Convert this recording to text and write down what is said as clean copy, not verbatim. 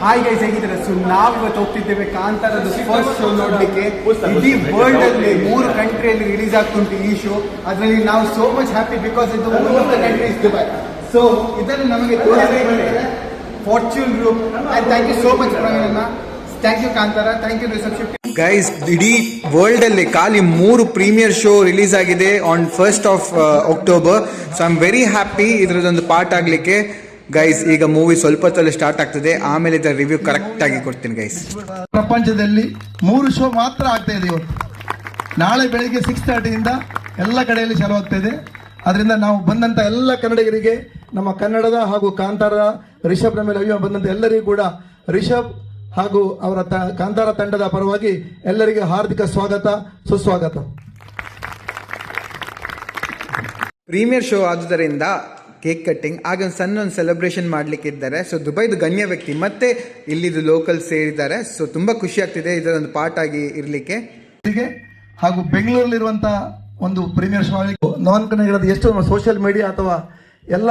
Hi guys, ಹೇಗಿದ್ದಾರೆ? So ನಾವು ಇವತ್ತು ಹೋಗ್ತಿದ್ದೇವೆ ಕಾಂತಾರದ ಫಸ್ಟ್ ಶೋ ನೋಡ್ಲಿಕ್ಕೆ. ಇಡೀ ವರ್ಲ್ಡ್ ಅಲ್ಲಿ 3 ಕಂಟ್ರಿಯಲ್ಲಿ ರಿಲೀಸ್ ಆಗ್ತುಂಟು ಈ ಶೋ. ಅದರಲ್ಲಿ ನಾವು ಸೋ ಮಚ್ ಹ್ಯಾಪಿ ಬಿಕಾಸ್ ಇದು one of the countries Dubai. So ಇದನ್ನು ನಮಗೆ ತೋರಿಸಿದ್ದಾರೆ Fortune Group. And thank you so much Praveen. Thank you Kantara, thank you reception. Guys, ಇಡೀ ವರ್ಲ್ಡ್ ಅಲ್ಲಿ ಖಾಲಿ 3 ಪ್ರೀಮಿಯರ್ ಶೋ ರಿಲೀಸ್ ಆಗಿದೆ on 1st of October. So I am very happy ಇದರದೊಂದು part ಆಗ್ಲಿಕ್ಕೆ. Guys, ಈಗ ಮೂವಿ ಸ್ವಲ್ಪ ಹೊತ್ತಲ್ಲಿ ಸ್ಟಾರ್ಟ್ ಆಗ್ತದೆ, ಆಮೇಲೆ ಇದರ ರಿವ್ಯೂ ಕರೆಕ್ಟ್ ಆಗಿ ಕೊಡ್ತೀನಿ ಗೈಸ್. ಪ್ರಪಂಚದಲ್ಲಿ 3 ಶೋ ಮಾತ್ರ ಆಗ್ತಾ ಇದೆ ಇವತ್ತು. ನಾಳೆ ಬೆಳಿಗ್ಗೆ 6:30 ಇಂದ ಎಲ್ಲ ಕಡೆಯಲ್ಲಿ ಚಾಲು ಆಗ್ತಾ ಇದೆ. ಅದರಿಂದ ನಾವು ಬಂದಂತ ಎಲ್ಲ ಕನ್ನಡಿಗರಿಗೆ, ನಮ್ಮ ಕನ್ನಡದ ಹಾಗೂ ಕಾಂತಾರ ರಿಷಬ್ನ ಮೇಲೆ ಅಭಿಮಾನ ಬಂದಂತ ಎಲ್ಲರಿಗೂ ಕೂಡ ರಿಷಬ್ ಹಾಗೂ ಅವರ ಕಾಂತಾರ ತಂಡದ ಪರವಾಗಿ ಎಲ್ಲರಿಗೆ ಹಾರ್ದಿಕ ಸ್ವಾಗತ, ಸುಸ್ವಾಗತ. ಪ್ರೀಮಿಯರ್ ಶೋ ಆದುದರಿಂದ ಕೇಕ್ ಕಟ್ಟಿಂಗ್ ಹಾಗೆ ಒಂದು ಸಣ್ಣ ಸೆಲೆಬ್ರೇಷನ್ ಮಾಡಲಿಕ್ಕೆ ಇದ್ದಾರೆ. ಸೊ ದುಬೈದು ಗಣ್ಯ ವ್ಯಕ್ತಿ ಮತ್ತೆ ಇಲ್ಲಿದು ಲೋಕಲ್ ಸೇರಿದ್ದಾರೆ. ಸೊ ತುಂಬಾ ಖುಷಿ ಆಗ್ತಿದೆ ಇದರ ಒಂದು ಪಾರ್ಟ್ ಆಗಿ ಇರಲಿಕ್ಕೆ. ಹಾಗೂ ಬೆಂಗಳೂರಲ್ಲಿರುವಂತಹ ಒಂದು ಪ್ರೀಮಿಯರ್ ಶೋ ನಾನ್ ಕನ್ನಡದ ಎಷ್ಟು ಸೋಷಿಯಲ್ ಮೀಡಿಯಾ ಅಥವಾ ಎಲ್ಲ